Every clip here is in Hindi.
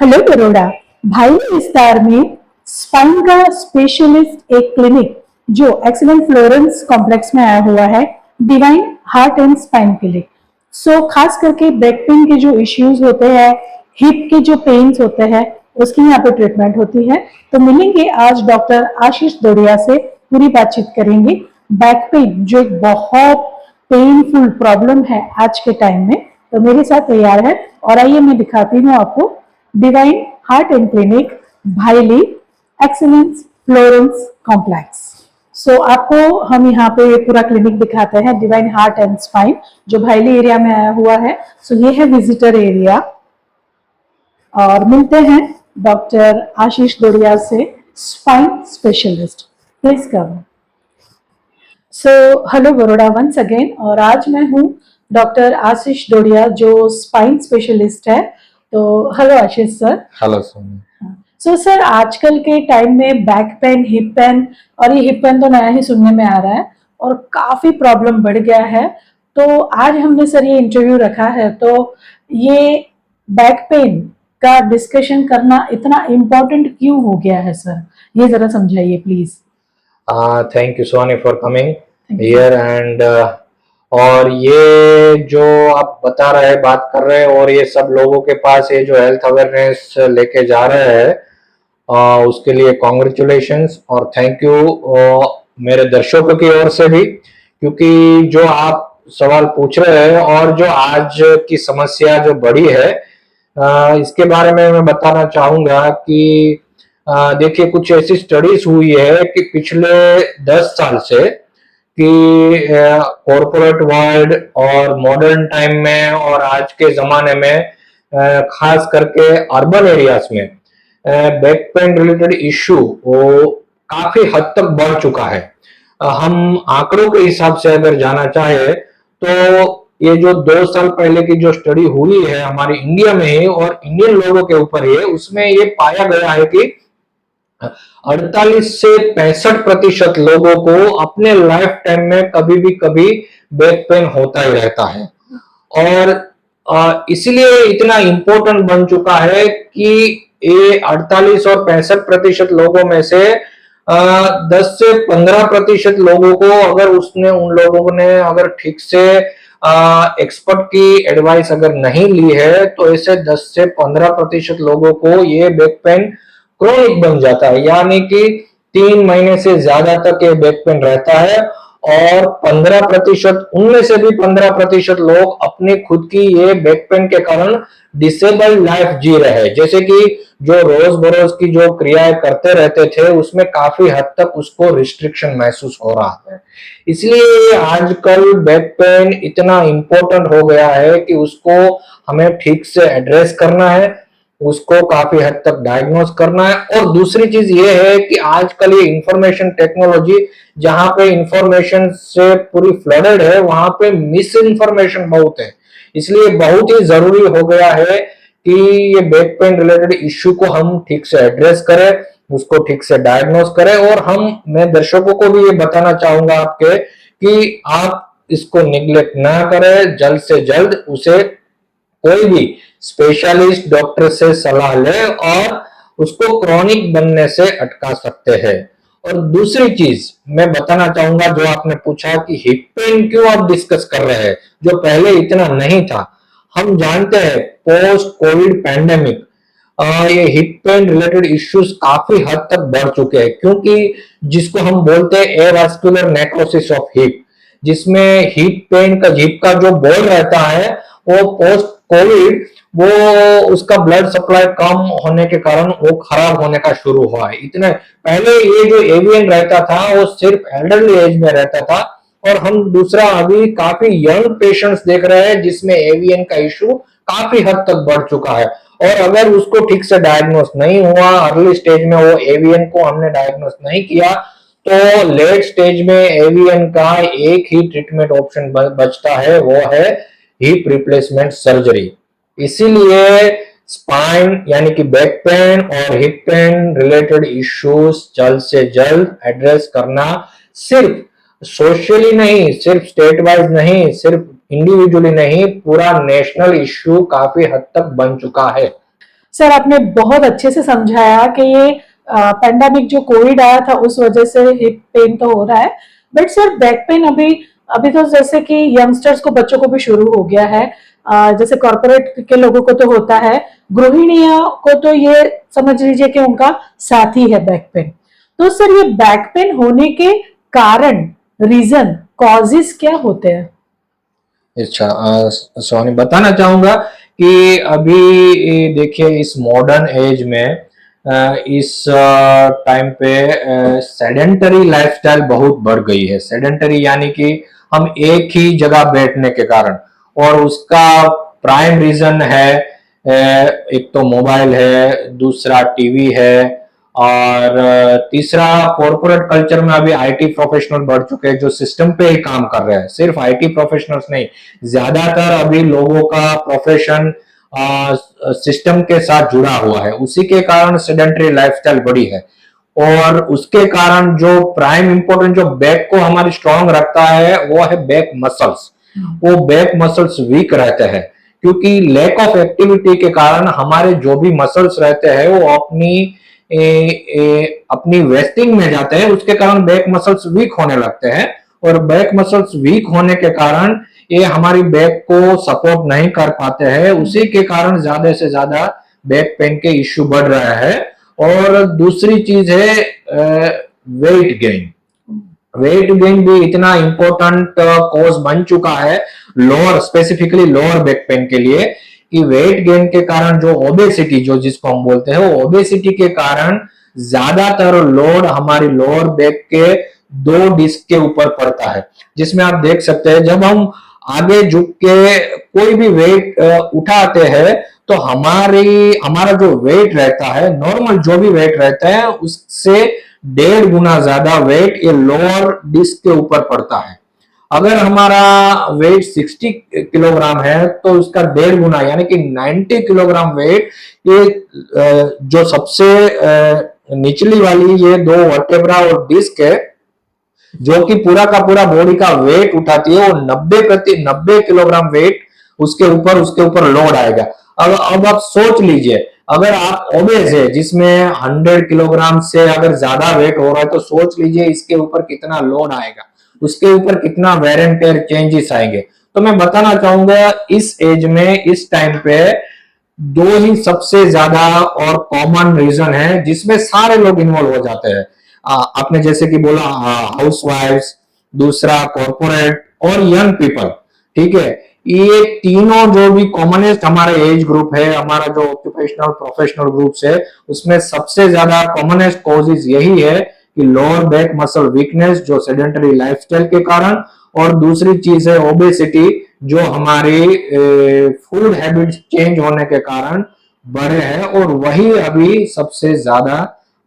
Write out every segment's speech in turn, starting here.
हेलो बरोड़ा। भाई विस्तार में स्पाइन का स्पेशलिस्ट एक क्लिनिक जो एक्सीलेंट फ्लोरेंस कॉम्प्लेक्स में आया हुआ है, divine heart and spine clinic. खास करके बैक पेन के जो इश्यूज होते हैं, हिप के जो पेन्स होते हैं, उसकी यहाँ पे ट्रीटमेंट होती है। तो मिलेंगे आज डॉक्टर आशीष दोड़िया से, पूरी बातचीत करेंगे। बैक पेन जो एक बहुत पेनफुल प्रॉब्लम है आज के टाइम में, तो मेरे साथ तैयार है। और आइए मैं दिखाती हूँ आपको divine heart and clinic, भाईली, excellence Florence complex. आपको हम यहाँ पे पूरा क्लिनिक दिखाते हैं, डिवाइन हार्ट एंड स्पाइन जो भाईली एरिया में आया हुआ है। ये है विजिटर एरिया और मिलते हैं डॉक्टर आशीष दोड़िया से, spine specialist. Please come. Hello Baroda once again. और आज मैं हूँ डॉक्टर आशीष दोड़िया जो स्पाइन स्पेशलिस्ट है। तो हेलो आशीष सर। हेलो सोनी। सर आजकल के टाइम में बैक पेन, हिप पेन, और ये हिप पेन तो नया ही सुनने में आ रहा है और काफी प्रॉब्लम बढ़ गया है। तो आज हमने सर ये इंटरव्यू रखा है, तो ये बैक पेन का डिस्कशन करना इतना इम्पोर्टेंट क्यों हो गया है सर, ये जरा समझाइए please. Thank you Soni for coming here and और ये जो आप बता रहे हैं, बात कर रहे हैं, और ये सब लोगों के पास ये जो हेल्थ अवेयरनेस लेके जा रहे हैं, उसके लिए कॉन्ग्रेचुलेशंस और थैंक यू मेरे दर्शकों की ओर से भी, क्योंकि जो आप सवाल पूछ रहे हैं और जो आज की समस्या जो बड़ी है, इसके बारे में मैं बताना चाहूंगा कि देखिए, कुछ ऐसी स्टडीज हुई है कि पिछले 10 साल से कि कॉरपोरेट वर्ल्ड और मॉडर्न टाइम में और आज के जमाने में खास करके अर्बन एरियाज में बैक पेन रिलेटेड इश्यू वो काफी हद तक बढ़ चुका है। हम आंकड़ों के हिसाब से अगर जाना चाहे तो ये जो 2 साल पहले की जो स्टडी हुई है हमारी इंडिया में ही और इंडियन लोगों के ऊपर ही, उसमें ये पाया गया है कि 48 से 65% लोगों को अपने लाइफ टाइम में कभी भी कभी बैक पेन होता ही रहता है। और इसलिए इतना इंपॉर्टेंट बन चुका है कि ये 48 और 65% लोगों में से 10 से 15% लोगों को अगर उन लोगों ने अगर ठीक से एक्सपर्ट की एडवाइस अगर नहीं ली है, तो ऐसे 10 से 15% लोगों को ये बैक पेन क्रोनिक बन जाता है, यानी कि 3 महीने से ज्यादा तक ये बैक पेन रहता है। और 15%, उनमें से भी 15% लोग अपने खुद की ये बैक पेन के कारण डिसेबल लाइफ जी रहे हैं, जैसे कि जो रोज बरोज की जो क्रियाएं करते रहते थे उसमें काफी हद तक उसको रिस्ट्रिक्शन महसूस हो रहा है। इसलिए आजकल बैक पेन इतना इंपॉर्टेंट हो गया है कि उसको हमें ठीक से एड्रेस करना है, उसको काफी हद तक डायग्नोस करना है। और दूसरी चीज ये है कि आजकल ये इंफॉर्मेशन टेक्नोलॉजी, जहां पे इंफॉर्मेशन से पूरी फ्लडेड है, वहां पे मिस इन्फॉर्मेशन बहुत है। इसलिए बहुत ही जरूरी हो गया है कि ये बैक पेन रिलेटेड इश्यू को हम ठीक से एड्रेस करें, उसको ठीक से डायग्नोस करें। और मैं दर्शकों को भी ये बताना चाहूंगा आपके कि आप इसको निग्लेक्ट ना करें, जल्द से जल्द उसे कोई भी स्पेशलिस्ट डॉक्टर से सलाह ले और उसको क्रॉनिक बनने से अटका सकते हैं। और दूसरी चीज मैं बताना चाहूंगा, जो आपने पूछा कि हिप पेन क्यों आप डिस्कस कर रहे हैं, जो पहले इतना नहीं था। हम जानते हैं पोस्ट कोविड पैंडेमिक ये हिप पेन रिलेटेड इश्यूज काफी हद तक बढ़ चुके हैं, क्योंकि जिसको हम बोलते हैं एवास्कुलर नेक्रोसिस ऑफ हिप, जिसमें हिप का जो बोल रहता है वो पोस्ट कोविड वो उसका ब्लड सप्लाई कम होने के कारण वो खराब होने का शुरू हुआ है। इतने पहले ये जो एवियन रहता था वो सिर्फ एल्डरली एज में रहता था और हम दूसरा अभी काफी यंग पेशेंट्स देख रहे हैं जिसमें एवीएन का इशू काफी हद तक बढ़ चुका है। और अगर उसको ठीक से डायग्नोस नहीं हुआ, अर्ली स्टेज में वो एवीएन को हमने डायग्नोस नहीं किया, तो लेट स्टेज में एवीएन का एक ही ट्रीटमेंट ऑप्शन बचता है, वो है हिप रिप्लेसमेंट सर्जरी। इसीलिए स्पाइन यानी कि बैक पेन और हिप पेन रिलेटेड इश्यूज जल्द से जल्द एड्रेस करना सिर्फ सोशली नहीं, सिर्फ स्टेट वाइज नहीं, सिर्फ इंडिविजुअली नहीं, पूरा नेशनल इश्यू काफी हद तक बन चुका है। सर आपने बहुत अच्छे से समझाया कि ये पैंडेमिक जो कोविड आया था उस वजह से हिप पेन तो हो रहा है, बट सर बैक पेन अभी अभी तो जैसे कि यंगस्टर्स को, बच्चों को भी शुरू हो गया है। जैसे कॉर्पोरेट के लोगों को तो होता है, गृहिणियों को तो ये समझ लीजिए कि उनका साथी है बैक पेन। तो सर ये बैक पेन होने के कारण, रीजन, कॉजेस क्या होते हैं? अच्छा, सोनी बताना चाहूंगा कि अभी देखिए इस मॉडर्न एज में इस टाइम पे सेडेंटरी लाइफस्टाइल बहुत बढ़ गई है। सेडेंटरी यानी कि हम एक ही जगह बैठने के कारण, और उसका प्राइम रीजन है एक तो मोबाइल है, दूसरा टीवी है, और तीसरा कॉर्पोरेट कल्चर में अभी आईटी प्रोफेशनल बढ़ चुके हैं जो सिस्टम पे ही काम कर रहे हैं। सिर्फ आईटी प्रोफेशनल्स नहीं, ज्यादातर अभी लोगों का प्रोफेशन सिस्टम के साथ जुड़ा हुआ है, उसी के कारण सेडेंटरी लाइफस्टाइल बढ़ी है। और उसके कारण जो प्राइम इंपॉर्टेंट जो बैक को हमारी स्ट्रांग रखता है वो है बैक मसल्स। वो बैक मसल्स वीक रहते हैं क्योंकि लैक ऑफ एक्टिविटी के कारण हमारे जो भी मसल्स रहते हैं वो अपनी वेस्टिंग में जाते हैं, उसके कारण बैक मसल्स वीक होने लगते हैं। और बैक मसल्स वीक होने के कारण ये हमारी बैक को सपोर्ट नहीं कर पाते हैं, उसी के कारण ज्यादा से ज्यादा बैक पेन के इश्यू बढ़ रहा है। और दूसरी चीज है वेट गेन। वेट गेन भी इतना इंपॉर्टेंट कॉज बन चुका है lower, specifically lower back pain के लिए, कि वेट गेन के कारण जो ओबेसिटी, जो जिसको हम बोलते हैं, वो ओबेसिटी के कारण ज्यादातर लोड हमारी लोअर बैक के दो डिस्क के ऊपर पड़ता है। जिसमें आप देख सकते हैं जब हम आगे झुक के कोई भी वेट उठाते हैं तो हमारा जो वेट रहता है, नॉर्मल जो भी वेट रहता है उससे 1.5 गुना ज्यादा वेट ये लोअर डिस्क के ऊपर पड़ता है। अगर हमारा वेट 60 किलोग्राम है तो उसका 1.5 गुना यानी कि 90 किलोग्राम वेट ये जो सबसे निचली वाली ये दो वर्टेब्रा और डिस्क है जो कि पूरा का पूरा बॉडी का वेट उठाती है, वो 90 किलोग्राम वेट उसके ऊपर लोड आएगा। अब आप सोच लीजिए, अगर आप ओबेस है जिसमें 100 किलोग्राम से अगर ज्यादा वेट हो रहा है तो सोच लीजिए इसके ऊपर कितना लोड आएगा, उसके ऊपर कितना वेर एंड टेयर चेंजेस आएंगे। तो मैं बताना चाहूंगा इस एज में, इस टाइम पे दो ही सबसे ज्यादा और कॉमन रीजन है जिसमें सारे लोग इन्वॉल्व हो जाते हैं। आपने जैसे कि बोला हाउस वाइफ्स, दूसरा कॉर्पोरेट और यंग पीपल, ठीक है। ये तीनों जो भी कॉमनेस्ट हमारा एज ग्रुप है, हमारा जो ऑक्यूपेशनल प्रोफेशनल ग्रुप्स है, उसमें सबसे ज्यादा कॉमनेस्ट कॉजेज यही है कि लोअर बैक मसल वीकनेस जो सेडेंटरी लाइफस्टाइल के कारण, और दूसरी चीज है ओबेसिटी जो हमारी फूड हैबिट्स चेंज होने के कारण बढ़े हैं, और वही अभी सबसे ज्यादा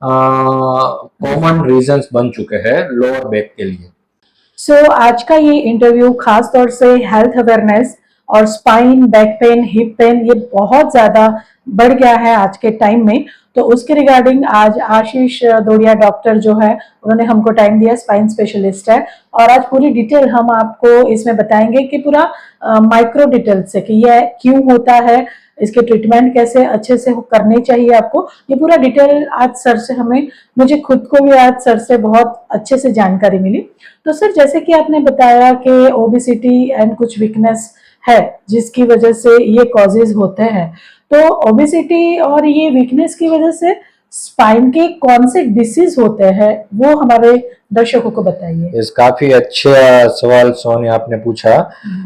कॉमन रीजंस बन चुके हैं लोअर बैक के लिए। आज का ये इंटरव्यू खास तौर से हेल्थ अवेयरनेस और spine, back pain, hip pain ये बहुत ज्यादा बढ़ गया है आज के टाइम में, तो उसके रिगार्डिंग आज आशीष दोड़िया डॉक्टर जो है उन्होंने हमको टाइम दिया, स्पाइन स्पेशलिस्ट है, और आज पूरी डिटेल हम आपको इसमें बताएंगे कि पूरा माइक्रो डिटेल से कि यह क्यों होता है, इसके ट्रीटमेंट कैसे अच्छे से करने चाहिए आपको, ये पूरा डिटेल आज सर से मुझे खुद को भी आज सर से बहुत अच्छे से जानकारी मिली। तो सर जैसे कि आपने बताया कि ओबेसिटी एंड कुछ वीकनेस है जिसकी वजह से ये कॉजेज होते हैं, तो ओबेसिटी और ये वीकनेस की वजह से स्पाइन के कौन से डिसीज होते हैं वो हमारे दर्शकों को बताइए। इस काफी अच्छा सवाल सोनी आपने पूछा।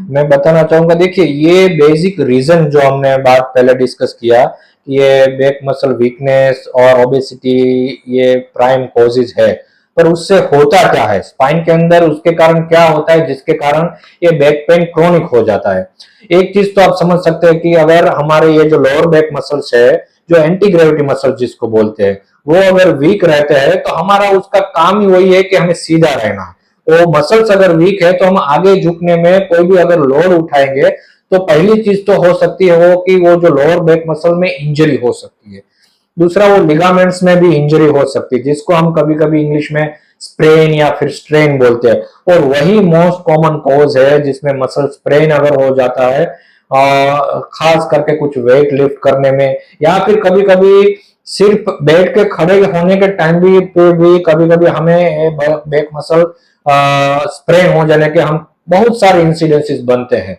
मैं बताना चाहूंगा, देखिए ये बेसिक रीजन जो हमने बात पहले डिस्कस किया, ये बैक मसल वीकनेस और ओबेसिटी ये प्राइम कॉजेज है। पर उससे होता क्या है स्पाइन के अंदर, उसके कारण क्या होता है जिसके कारण ये बैक पेन क्रोनिक हो जाता है। एक चीज तो आप समझ सकते हैं कि अगर हमारे ये जो लोअर बैक मसल्स है, जो एंटी ग्रेविटी मसल जिसको बोलते हैं, वो अगर वीक रहते हैं तो हमारा उसका काम ही वही है कि हमें सीधा रहना है। वो मसल्स अगर वीक है तो हम आगे झुकने में कोई भी अगर लोड उठाएंगे तो पहली चीज तो हो सकती है वो कि वो जो लोअर बैक मसल में इंजरी हो सकती है। दूसरा वो लिगामेंट्स में भी इंजरी हो सकती है जिसको हम कभी कभी इंग्लिश में स्प्रेन या फिर स्ट्रेन बोलते हैं, और वही मोस्ट कॉमन कॉज है जिसमें मसल स्प्रेन अगर हो जाता है खास करके कुछ वेट लिफ्ट करने में, या फिर कभी कभी सिर्फ बैठ के खड़े होने के टाइम भी कभी कभी हमें बैक मसल स्प्रेन हो जाने के हम बहुत सारे इंसिडेंसेस बनते हैं।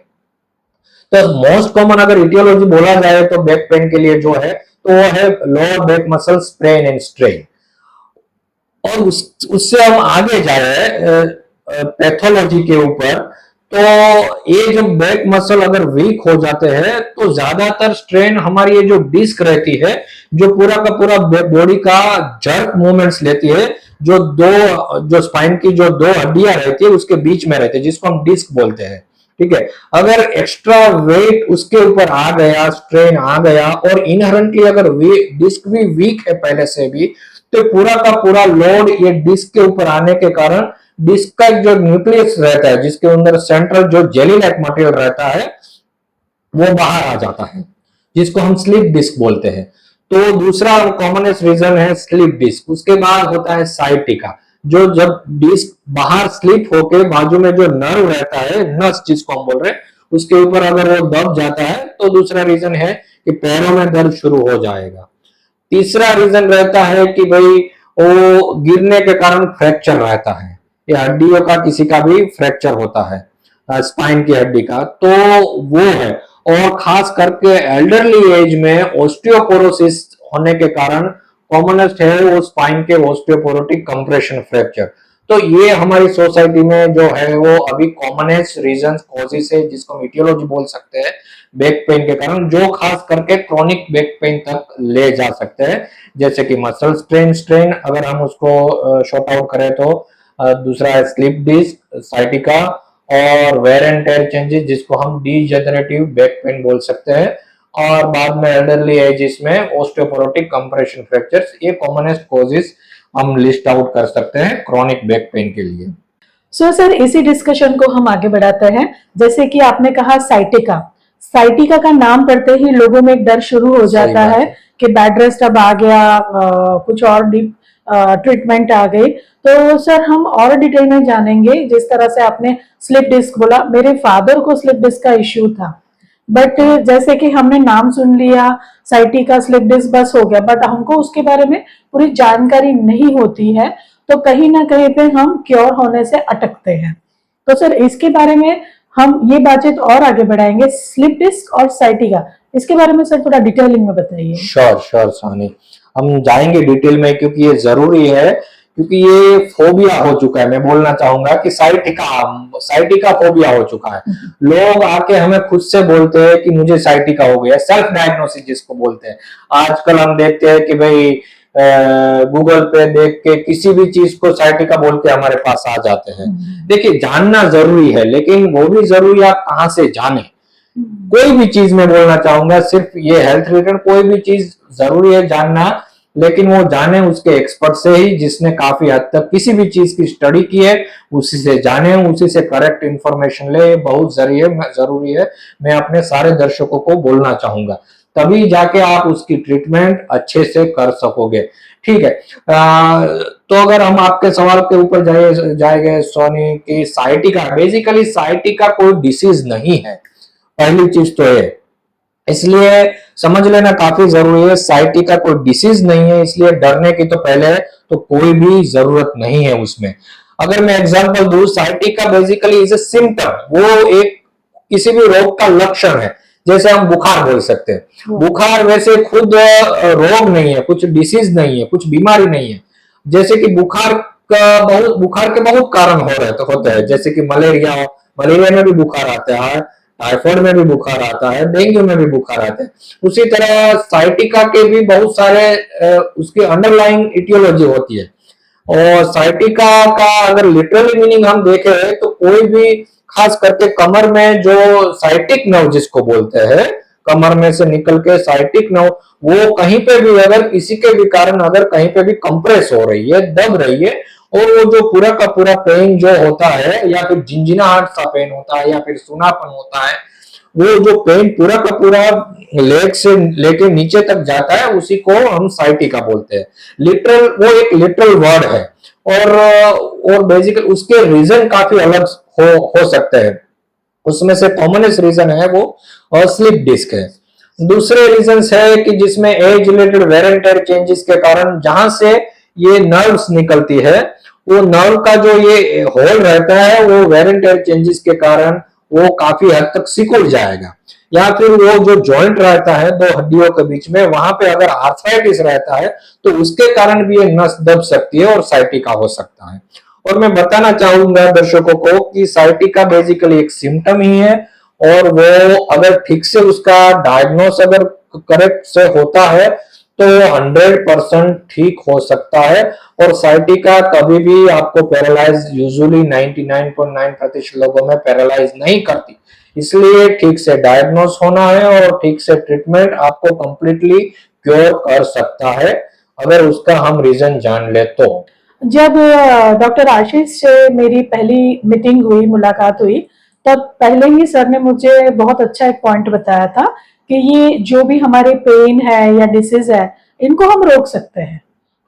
तो मोस्ट कॉमन अगर इटियोलॉजी बोला जाए तो बैक पेन के लिए जो है तो वो है lower back muscle sprain and strain. और उससे हम आगे जाए पैथोलॉजी के ऊपर, तो ये जो बैक मसल अगर वीक हो जाते हैं तो ज्यादातर स्ट्रेन हमारी ये जो डिस्क रहती है, जो पूरा का पूरा बॉडी का जर्क मूवमेंट्स लेती है, जो स्पाइन की जो दो हड्डियां रहती है उसके बीच में रहती है जिसको हम डिस्क बोलते हैं। ठीक है, अगर एक्स्ट्रा वेट उसके ऊपर आ गया, स्ट्रेन आ गया, और इनहेरेंटली अगर डिस्क भी वीक है पहले से भी, तो पूरा का पूरा लोड ये डिस्क के ऊपर आने के कारण डिस्क का जो न्यूक्लियस रहता है जिसके अंदर सेंट्रल जो जेली लाइक मटेरियल रहता है वो बाहर आ जाता है, जिसको हम स्लिप डिस्क बोलते हैं। तो दूसरा कॉमनेस्ट रीजन है स्लिप डिस्क। उसके बाद होता है साइटिका, जो जब डिस्क बाहर स्लिप होके बाजू में जो नर्व रहता है, नस जिसको हम बोल रहे हैं, उसके ऊपर अगर वो दब जाता है तो दूसरा रीजन है कि पैरों में दर्द शुरू हो जाएगा। तीसरा रीजन रहता है कि भाई वो गिरने के कारण फ्रैक्चर रहता है, या हड्डियों का किसी का भी फ्रैक्चर होता है स्पाइन की हड्डी का, तो वो है। और खास करके एल्डरली एज में ऑस्टियोपोरोसिस होने के कारण कॉमनेस्ट है वो स्पाइन के ऑस्टियोपोरोटिक कंप्रेशन फ्रैक्चर। तो ये हमारी सोसाइटी में जो है वो अभी कॉमनेस्ट रीजन कॉजेस है जिसको हम इटियोलॉजी बोल सकते हैं बैक पेन के कारण, जो खास करके क्रोनिक बैक पेन तक ले जा सकते हैं, जैसे कि मसल स्ट्रेन अगर हम उसको शॉर्ट आउट करें तो दूसरा है स्लिप डिस्क, साइटिका, और वेयर एंड टेयर चेंजेस जिसको हम डीजेनरेटिव बैक पेन बोल सकते हैं, और बाद में एल्डरली एज में ऑस्टियोपोरोटिक कंप्रेशन फ्रैक्चर्स। ये कॉमनेस्ट कॉजेस हम लिस्ट आउट कर सकते हैं क्रोनिक बैक पेन के लिए। सो सर इसी डिस्कशन को हम आगे बढ़ाते हैं। जैसे कि आपने कहा साइटिका, साइटिका का नाम पड़ते ही लोगों में एक डर शुरू हो जाता है कि बेड रेस्ट अब आ गया, कुछ और डीप ट्रीटमेंट आ गई। तो सर हम और डिटेल में जानेंगे। जिस तरह से आपने स्लिप डिस्क बोला, मेरे फादर को स्लिप डिस्क का इश्यू था, बट जैसे कि हमने नाम सुन लिया साइटिका स्लिप डिस्क बस हो गया, बट हमको उसके बारे में पूरी जानकारी नहीं होती है, तो कहीं ना कहीं पे हम क्योर होने से अटकते हैं। तो सर इसके बारे में हम ये बातचीत और आगे बढ़ाएंगे। स्लिप डिस्क और साइटिका, इसके बारे में सर थोड़ा डिटेलिंग में बताइए। श्योर सानी, हम जाएंगे डिटेल में क्योंकि ये जरूरी है, क्योंकि ये फोबिया हो चुका है। मैं बोलना चाहूंगा कि साइटिका फोबिया हो चुका है। लोग आके हमें खुद से बोलते हैं कि मुझे साइटिका हो गया, सेल्फ डायग्नोसिस जिसको बोलते हैं। आजकल हम देखते हैं कि भाई गूगल पे देख के किसी भी चीज को साइटिका बोल के हमारे पास आ जाते हैं। देखिए जानना जरूरी है, लेकिन वो भी जरूरी आप कहाँ से जाने। कोई भी चीज में बोलना चाहूंगा, सिर्फ ये हेल्थ रिलेटेड कोई भी चीज जरूरी है जानना, लेकिन वो जाने उसके एक्सपर्ट से ही, जिसने काफी हद तक किसी भी चीज की स्टडी की है, उसी से जाने, उसी से करेक्ट इंफॉर्मेशन ले, बहुत जरूरी है। मैं अपने सारे दर्शकों को बोलना चाहूंगा, तभी जाके आप उसकी ट्रीटमेंट अच्छे से कर सकोगे। ठीक है, तो अगर हम आपके सवाल के ऊपर जाएंगे सोनी की साइटिका, बेसिकली साइटिका कोई डिसीज नहीं है, पहली चीज तो है, इसलिए समझ लेना काफी जरूरी है। साइटिका कोई डिसीज नहीं है, इसलिए डरने की तो पहले तो कोई भी जरूरत नहीं है उसमें। अगर मैं एग्जांपल दूं, sciatica basically is a symptom, वो एक किसी भी रोग का लक्षण है। जैसे हम बुखार बोल सकते हैं, बुखार वैसे खुद रोग नहीं है, कुछ डिसीज नहीं है, कुछ बीमारी नहीं है। जैसे कि बुखार के बहुत कारण होते हैं, जैसे कि मलेरिया में भी बुखार आता है, टाइफाइड में भी बुखार आता है, डेंगू में भी बुखार आता है। उसी तरह साइटिका के भी बहुत सारे उसकी अंडरलाइंग इटियोलॉजी होती है। और साइटिका का अगर लिटरली मीनिंग हम देखें तो कोई भी खास करके कमर में जो साइटिक नर्व जिसको बोलते हैं, कमर में से निकल के साइटिक नर्व, वो कहीं पे भी अगर किसी के भी कारण अगर कहीं पे भी कंप्रेस हो रही है, दब रही है, और वो जो पूरा का पूरा पेन जो होता है, या फिर झिंझिनाहट सा पेन होता है, या फिर सुनापन होता है, वो जो पेन पूरा का पूरा लेग से लेके नीचे तक जाता है, उसी को हम साइटिका बोलते हैं। लिटरल, वो एक लिटरल वर्ड है। और बेसिकली उसके रीजन काफी अलग हो सकते हैं। उसमें से कॉमनेस्ट रीजन है वो स्लिप डिस्क है। दूसरे रीजन है कि जिसमें age related wear and tear changes के कारण जहां से ये नर्व्स निकलती है, वो नर्व का जो ये होल रहता है, वो वेयर एंड टेयर चेंजेस के कारण वो काफी हद तक सिकुड़ जाएगा। या फिर वो जो जॉइंट रहता है दो हड्डियों के बीच में, वहां पे अगर आर्थराइटिस रहता है तो उसके कारण भी ये नस दब सकती है और साइटिका हो सकता है। और मैं बताना चाहूंगा दर्शकों को कि साइटिका बेसिकली एक सिम्टम ही है, और वो अगर ठीक से उसका डायग्नोस अगर करेक्ट से होता है तो 100% ठीक हो सकता है। और साइटिका कभी भी आपको पैरालाइज, यूजुअली 99.9% लोगों में पैरालाइज नहीं करती। इसलिए ठीक से डायग्नोस होना है और ठीक से ट्रीटमेंट आपको कंप्लीटली क्योर कर सकता है, अगर उसका हम रीजन जान ले तो। जब डॉक्टर आशीष से मेरी पहली मीटिंग हुई, मुलाकात हुई, तब पहले ही सर ने मुझे बहुत अच्छा एक पॉइंट बताया था कि ये जो भी हमारे पेन है या डिसीज है, इनको हम रोक सकते हैं,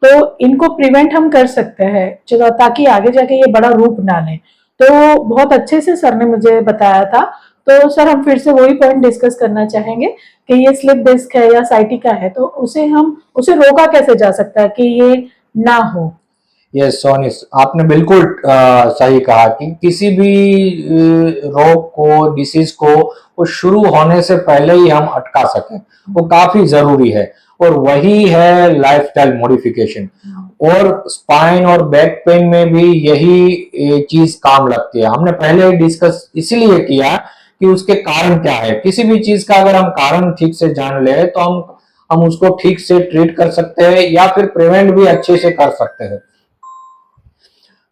तो इनको प्रिवेंट हम कर सकते हैं, चलो ताकि आगे जाके ये बड़ा रूप ना ले। तो बहुत अच्छे से सर ने मुझे बताया था। तो सर हम फिर से वही पॉइंट डिस्कस करना चाहेंगे कि ये स्लिप डिस्क है या साइटिका है, तो उसे रोका कैसे जा सकता है कि ये ना हो। यस सोनी, आपने बिल्कुल सही कहा कि किसी भी रोग को, डिसीज को, वो शुरू होने से पहले ही हम अटका सकें, वो काफी जरूरी है। और वही है लाइफस्टाइल मॉडिफिकेशन। और स्पाइन और बैक पेन में भी यही चीज काम लगती है। हमने पहले ही डिस्कस इसीलिए किया कि उसके कारण क्या है। किसी भी चीज का अगर हम कारण ठीक से जान ले तो हम उसको ठीक से ट्रीट कर सकते हैं, या फिर प्रिवेंट भी अच्छे से कर सकते हैं।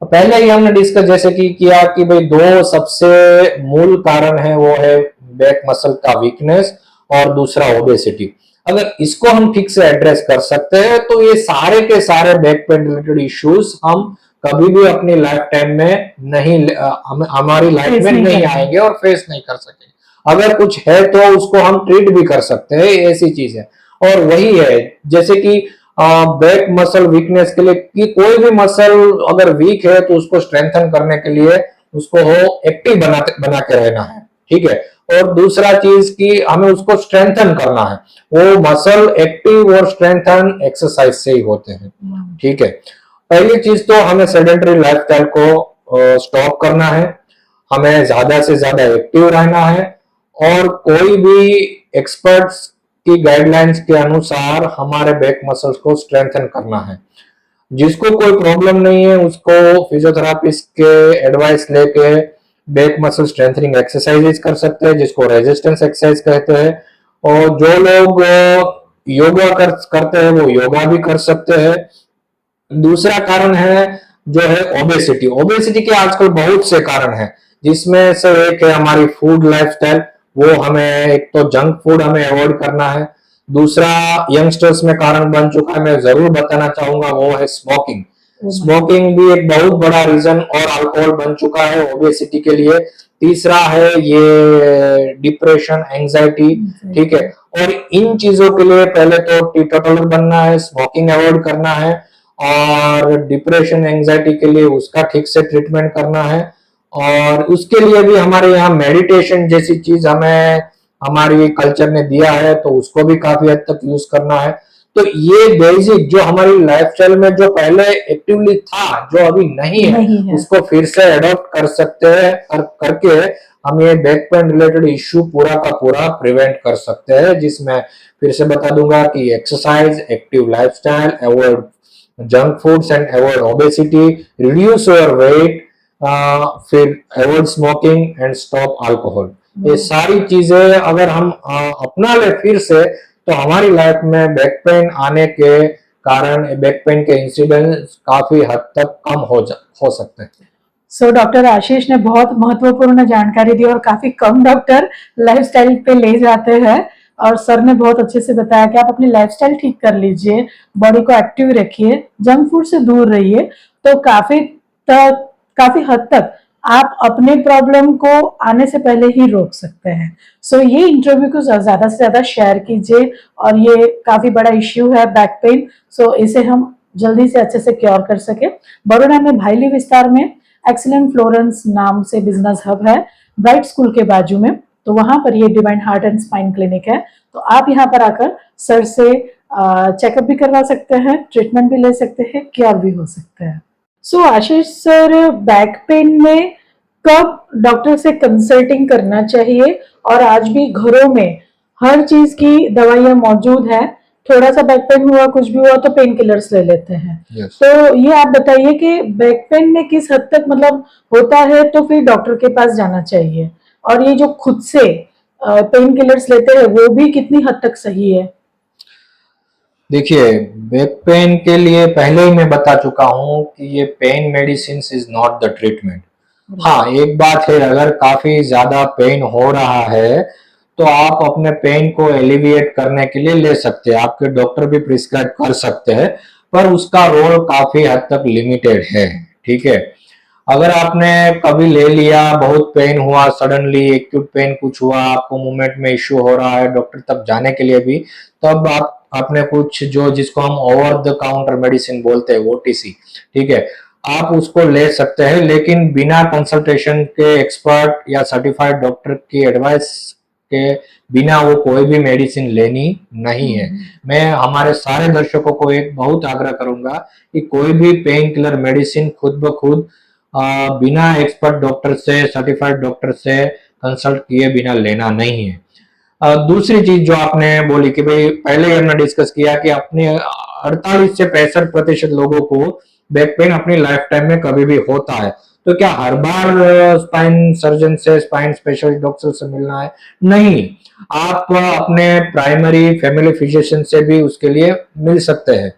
पहले ही हमने डिस्कस जैसे कि किया कि भाई दो सबसे मूल कारण है, वो है बैक मसल का वीकनेस और दूसरा ओबेसिटी। अगर इसको हम ठीक से एड्रेस कर सकते हैं तो ये सारे के सारे बैक पेन रिलेटेड इश्यूज हम कभी भी अपनी लाइफ टाइम में नहीं, हमारी लाइफ में नहीं आएंगे और फेस नहीं कर सकेंगे। अगर कुछ है तो उसको हम ट्रीट भी कर सकते हैं, ऐसी चीज है। और वही है जैसे कि बैक मसल वीकनेस के लिए, कि कोई भी मसल अगर वीक है तो उसको स्ट्रेंथन करने के लिए उसको हो एक्टिव बना के रहना है, ठीक है। और दूसरा चीज कि हमें उसको स्ट्रेंथन करना है। वो मसल एक्टिव और स्ट्रेंथन एक्सरसाइज से ही होते हैं, ठीक है। पहली चीज तो हमें सेडेंटरी लाइफस्टाइल को स्टॉप करना है, हमें ज्यादा से ज्यादा एक्टिव रहना है, और कोई भी एक्सपर्ट्स की गाइडलाइंस के अनुसार हमारे बैक मसल्स को स्ट्रेंथन करना है। जिसको कोई प्रॉब्लम नहीं है उसको फिजियोथेरापिस्ट के एडवाइस लेके बैक मसल स्ट्रेंथनिंग एक्सरसाइजेज कर सकते हैं, जिसको रेजिस्टेंस एक्सरसाइज कहते हैं। और जो लोग योगा करते हैं वो योगा भी कर सकते हैं। दूसरा कारण है जो है ओबेसिटी। ओबेसिटी के आजकल बहुत से कारण हैं, जिसमें से एक है हमारी फूड लाइफस्टाइल। वो हमें, एक तो जंक फूड हमें अवॉइड करना है। दूसरा यंगस्टर्स में कारण बन चुका है, मैं जरूर बताना चाहूंगा, वो है स्मोकिंग। स्मोकिंग भी एक बहुत बड़ा रीजन और अल्कोहल बन चुका है ओबेसिटी के लिए। तीसरा है ये डिप्रेशन, एंजाइटी, ठीक है। और इन चीजों के लिए पहले तो टीटोटलर बनना है, स्मोकिंग अवॉइड करना है, और डिप्रेशन, एंजाइटी के लिए उसका ठीक से ट्रीटमेंट करना है। और उसके लिए भी हमारे यहाँ मेडिटेशन जैसी चीज हमें हमारी कल्चर ने दिया है, तो उसको भी काफी हद तक यूज करना है। तो ये बेसिक जो हमारी लाइफस्टाइल में जो पहले एक्टिवली था, जो अभी नहीं है, उसको फिर से अडॉप्ट कर सकते हैं, करके हम ये बैक पेन रिलेटेड इश्यू पूरा का पूरा प्रिवेंट कर सकते हैं। जिसमें फिर से बता दूंगा कि exercise, active lifestyle, avoid junk foods and avoid obesity, reduce your weight, फिर avoid smoking and stop alcohol. ये सारी चीजें अगर हम अपना ले फिर से, तो हमारी लाइफ में बैक पेन आने के कारण बैक पेन के इंसिडेंस काफी हद तक कम हो सकते हैं। सो डॉक्टर आशीष ने बहुत महत्वपूर्ण जानकारी दी और काफी कम डॉक्टर लाइफस्टाइल पे ले जाते हैं, और सर ने बहुत अच्छे से बताया कि आप अपनी लाइफस्टाइल ठीक कर लीजिए, बॉडी को एक्टिव रखिए, जंक फूड से दूर रहिए, तो काफी हद तक आप अपने प्रॉब्लम को आने से पहले ही रोक सकते हैं। सो ये इंटरव्यू को ज्यादा से ज्यादा शेयर कीजिए, और ये काफी बड़ा इश्यू है बैक पेन, सो इसे हम जल्दी से अच्छे से क्योर कर सके। बड़ोड़ा में भाईली विस्तार में एक्सीलेंट फ्लोरेंस नाम से बिजनेस हब है, ब्राइट स्कूल के बाजू में, तो वहां पर ये divine heart and spine clinic है। तो आप यहाँ पर आकर सर से चेकअप भी करवा सकते हैं, ट्रीटमेंट भी ले सकते हैं, क्योर भी हो सकते हैं। सो आशीष सर, बैक पेन में कब डॉक्टर से कंसल्टिंग करना चाहिए? और आज भी घरों में हर चीज की दवाइयां मौजूद है, थोड़ा सा बैक पेन हुआ, कुछ भी हुआ तो पेन किलर्स ले लेते हैं। Yes. तो ये आप बताइए कि बैक पेन में किस हद तक मतलब होता है तो फिर डॉक्टर के पास जाना चाहिए, और ये जो खुद से पेन किलर्स लेते हैं वो भी कितनी हद तक सही है? देखिए, बैक पेन के लिए पहले ही मैं बता चुका हूँ कि ये pen medicine is not the treatment. हाँ, एक बात है, अगर काफी ज्यादा पेन हो रहा है तो आप अपने पेन को एलिविएट करने के लिए ले सकते हैं, आपके डॉक्टर भी प्रिस्क्राइब कर सकते हैं, पर उसका रोल काफी हद तक लिमिटेड है। ठीक है, अगर आपने कभी ले लिया, बहुत पेन हुआ, सडनली एक्यूट पेन कुछ हुआ, आपको मूवमेंट में इश्यू हो रहा है डॉक्टर तक जाने के लिए भी, तब आपने कुछ जो जिसको हम ओवर द काउंटर मेडिसिन बोलते हैं, ओटीसी, ठीक है, आप उसको ले सकते हैं, लेकिन बिना कंसल्टेशन के एक्सपर्ट या सर्टिफाइड डॉक्टर की एडवाइस के बिना वो कोई भी मेडिसिन लेनी नहीं है। मैं हमारे सारे दर्शकों को एक बहुत आग्रह करूंगा कि कोई भी पेन किलर मेडिसिन खुद ब खुद बिना एक्सपर्ट डॉक्टर से, सर्टिफाइड डॉक्टर से कंसल्ट किए बिना लेना नहीं है। दूसरी चीज जो आपने बोली कि भाई पहले ही हमने डिस्कस किया कि अपने 48 से 65% लोगों को बैक पेन अपनी लाइफ टाइम में कभी भी होता है। तो क्या हर बार स्पाइन सर्जन से, स्पाइन स्पेशलिस्ट डॉक्टर से मिलना है? नहीं, आप अपने प्राइमरी फैमिली फिजिशियन से भी उसके लिए मिल सकते हैं।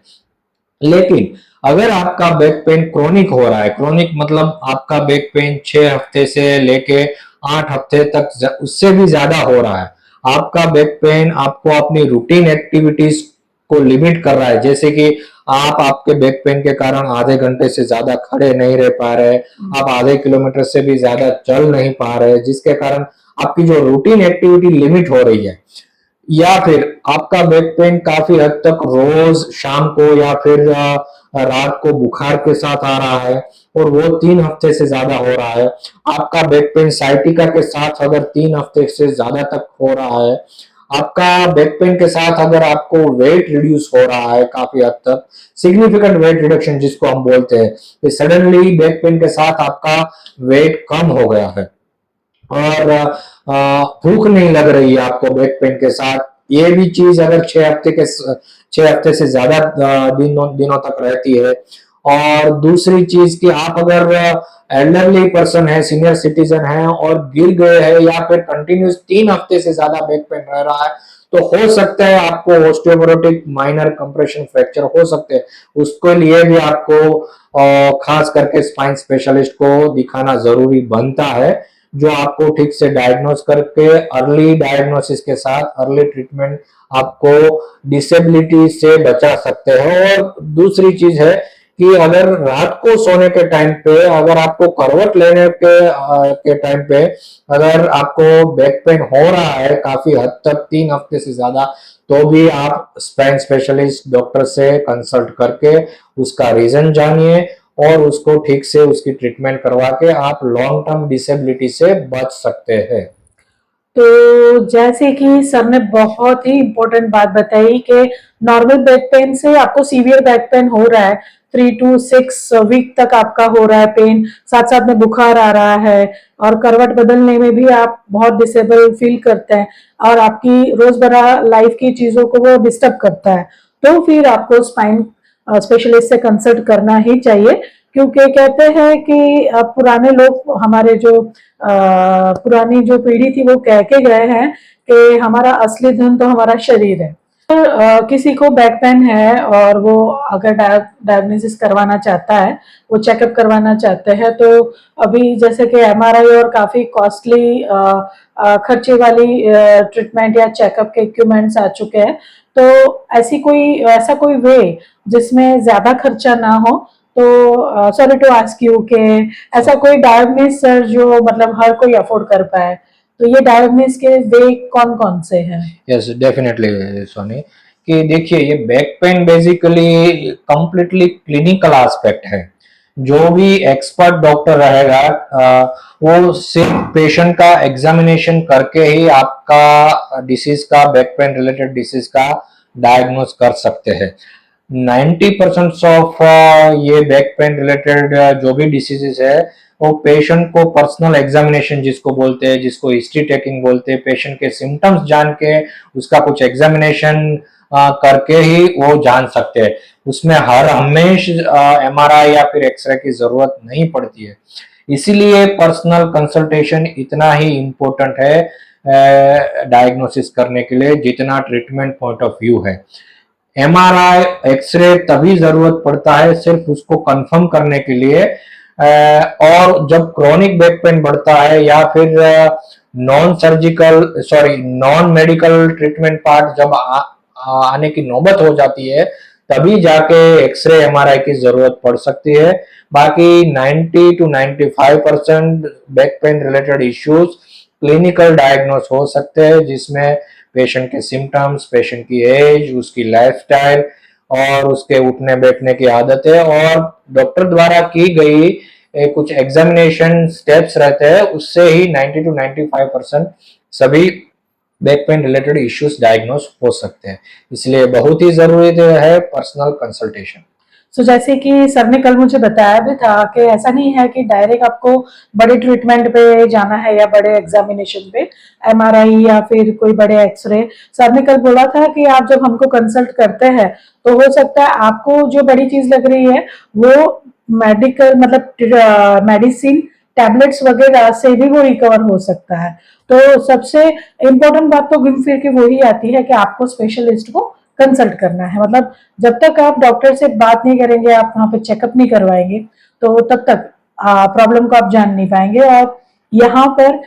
लेकिन अगर आपका बैक पेन क्रोनिक हो रहा है, क्रोनिक मतलब आपका बैक पेन 6 हफ्ते से लेके 8 हफ्ते तक उससे भी ज्यादा हो रहा है, आपका बैक पेन आपको अपनी रूटीन एक्टिविटीज को लिमिट कर रहा है, जैसे कि आप आपके बैक पेन के कारण आधे घंटे से ज्यादा खड़े नहीं रह पा रहे, आप आधे किलोमीटर से भी ज्यादा चल नहीं पा रहे, जिसके कारण आपकी जो रूटीन एक्टिविटी लिमिट हो रही है, या फिर आपका बैक पेन काफी हद तक रोज शाम को या फिर रात को बुखार के साथ आ रहा है और वो 3 हफ्ते से ज्यादा हो रहा है, आपका बैक पेन साइटिका के साथ अगर 3 हफ्ते से ज्यादा तक हो रहा है, आपका बैक पेन के साथ अगर आपको वेट रिड्यूस हो रहा है काफी हद तक, सिग्निफिकेंट वेट रिडक्शन जिसको हम बोलते हैं, सडनली बैक पेन के साथ आपका वेट कम हो गया है और भूख नहीं लग रही है आपको बैक पेन के साथ, ये भी चीज अगर 6 हफ्ते से ज्यादा दिनों तक रहती है। और दूसरी चीज कि आप अगर एल्डरली पर्सन है, सीनियर सिटीजन है और गिर गए हैं या फिर कंटिन्यूस 3 हफ्ते से ज्यादा बैक पेन रह रहा है, तो हो सकता है आपको ऑस्टियोपोरोटिक माइनर कंप्रेशन फ्रैक्चर हो सकते हैं। उसके लिए भी आपको खास करके स्पाइन स्पेशलिस्ट को दिखाना जरूरी बनता है, जो आपको ठीक से डायग्नोस करके अर्ली डायग्नोसिस के साथ अर्ली ट्रीटमेंट आपको डिसेबिलिटी से बचा सकते हैं। और दूसरी चीज है कि अगर रात को सोने के टाइम पे अगर आपको करवट लेने के टाइम पे अगर आपको बैक पेन हो रहा है काफी हद तक 3 हफ्ते से ज्यादा, तो भी आप स्पाइन स्पेशलिस्ट डॉक्टर से कंसल्ट करके उसका रीजन जानिए और उसको ठीक से उसकी ट्रीटमेंट करवा के आप लॉन्ग टर्म डिसेबिलिटी से बच सकते हैं। तो जैसे कि सर ने बहुत ही इंपॉर्टेंट बात बताई कि नॉर्मल बैक पेन से आपको सीवियर बैक पेन हो रहा है, 3 to 6 वीक तक आपका हो रहा है पेन, साथ साथ में बुखार आ रहा है, और करवट बदलने में भी आप बहुत डिसेबल फील करते हैं और आपकी रोजमर्रा लाइफ की चीजों को वो डिस्टर्ब करता है, तो फिर आपको स्पाइन स्पेशलिस्ट से कंसल्ट करना ही चाहिए। क्योंकि कहते हैं कि पुराने लोग, हमारे जो पुरानी जो पीढ़ी थी, वो कह के गए हैं कि हमारा असली धन तो हमारा शरीर है, किसी को बैक पेन है और वो अगर डायग्नोसिस करवाना चाहता है, वो चेकअप करवाना चाहते हैं, तो अभी जैसे कि एमआरआई और काफी कॉस्टली खर्चे वाली ट्रीटमेंट या चेकअप के इक्विपमेंट्स आ चुके हैं। तो ऐसा कोई वे जिसमें ज्यादा खर्चा ना हो, तो सॉरी टू आस्क यू के ऐसा कोई डायग्नोसिस सर जो मतलब हर कोई अफोर्ड कर पाए, तो ये डायग्नोसिस के वे कौन कौन से हैं? यस डेफिनेटली सोनी, कि देखिए ये back pain basically completely clinical aspect है। जो भी एक्सपर्ट डॉक्टर रहेगा वो सिर्फ पेशेंट का एग्जामिनेशन करके ही आपका डिसीज का, बैक पेन रिलेटेड डिसीज का डायग्नोस कर सकते हैं। 90% ऑफ ये बैक पेन रिलेटेड जो भी डिसीजेस है वो पेशेंट को पर्सनल एग्जामिनेशन जिसको बोलते हैं, जिसको हिस्ट्री टेकिंग बोलते हैं, पेशेंट के सिम्टम्स जान के उसका कुछ एग्जामिनेशन करके ही वो जान सकते हैं। उसमें हर हमेशा एमआरआई या फिर एक्सरे की जरूरत नहीं पड़ती है। इसीलिए पर्सनल कंसल्टेशन इतना ही इम्पोर्टेंट है डायग्नोसिस करने के लिए जितना ट्रीटमेंट पॉइंट ऑफ व्यू है। एमआरआई एक्सरे तभी जरूरत पड़ता है सिर्फ उसको कंफर्म करने के लिए, और जब क्रोनिक बैक पेन बढ़ता है या फिर नॉन मेडिकल ट्रीटमेंट पार्ट जब आने की नौबत हो जाती है, तभी जाके एक्सरे एमआरआई की जरूरत पड़ सकती है। बाकी 90 to 95% back pain related issues clinical diagnose हो सकते हैं, जिसमें पेशेंट के सिम्टम्स, पेशेंट की एज, उसकी लाइफस्टाइल और उसके उठने बैठने की आदतें और डॉक्टर द्वारा की गई कुछ एग्जामिनेशन स्टेप्स रहते हैं, उससे ही 90 to 95% सभी back pain related issues diagnose हो सकते हैं। इसलिए बहुत ही जरूरी है पर्सनल कंसल्टेशन। सो जैसे कि सर ने कल मुझे बताया भी था कि ऐसा नहीं है कि डायरेक्ट आपको बड़े ट्रीटमेंट पे जाना है या बड़े एग्जामिनेशन पे, एमआरआई या फिर कोई बड़े एक्सरे। सर ने कल बोला था कि आप जब हमको कंसल्ट करते हैं तो हो सकता है आपको जो बड़ी चीज लग रही है वो मेडिकल मतलब मेडिसिन टैबलेट्स वगैरह से भी वो रिकवर हो सकता है। तो सबसे इम्पोर्टेंट बात तो घूम फिर के वही आती है कि आपको स्पेशलिस्ट को कंसल्ट करना है। मतलब जब तक आप डॉक्टर से बात नहीं करेंगे, आप वहां पे चेकअप नहीं करवाएंगे, तो तब तक प्रॉब्लम को आप जान नहीं पाएंगे। और यहाँ पर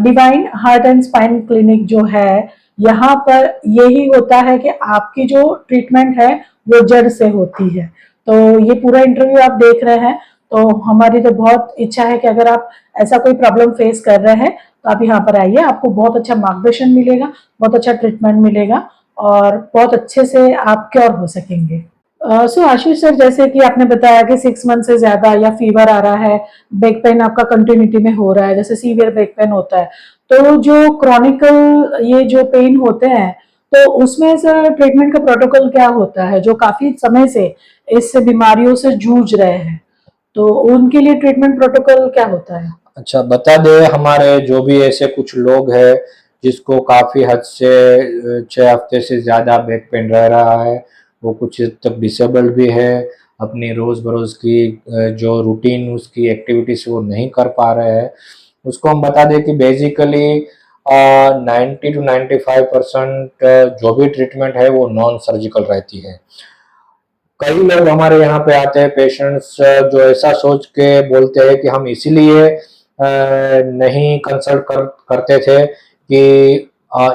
divine heart and spine clinic जो है, यहाँ पर यही होता है कि आपकी जो ट्रीटमेंट है वो जड़ से होती है। तो ये पूरा इंटरव्यू आप देख रहे हैं, तो हमारी तो बहुत इच्छा है कि अगर आप ऐसा कोई प्रॉब्लम फेस कर रहे हैं तो आप यहाँ पर आइए, आपको बहुत अच्छा मार्गदर्शन मिलेगा, बहुत अच्छा ट्रीटमेंट मिलेगा और बहुत अच्छे से आप क्योर हो सकेंगे। सो आशीष सर, जैसे कि आपने बताया कि 6 मंथ से ज्यादा या फीवर आ रहा है, बैक पेन आपका कंटिन्यूटी में हो रहा है, जैसे सीवियर बैक पेन होता है, तो जो क्रॉनिकल ये जो पेन होते हैं, तो उसमें सर ट्रीटमेंट का प्रोटोकॉल क्या होता है? जो काफी समय से इस बीमारियों से जूझ रहे हैं, तो उनके लिए ट्रीटमेंट प्रोटोकॉल क्या होता है? अच्छा बता दे, हमारे जो भी ऐसे कुछ लोग हैं जिसको काफी हद से 6 हफ्ते से ज्यादा बैक पेन रह रहा है, वो कुछ हद तक डिसेबल्ड भी है, अपनी रोज बरोज की जो रूटीन उसकी एक्टिविटीज वो नहीं कर पा रहे हैं, उसको हम बता दें कि बेसिकली 90 to 95% जो भी ट्रीटमेंट है वो नॉन सर्जिकल रहती है। कई लोग हमारे यहाँ पे आते हैं पेशेंट्स जो ऐसा सोच के बोलते हैं कि हम इसीलिए नहीं कंसल्ट करते थे कि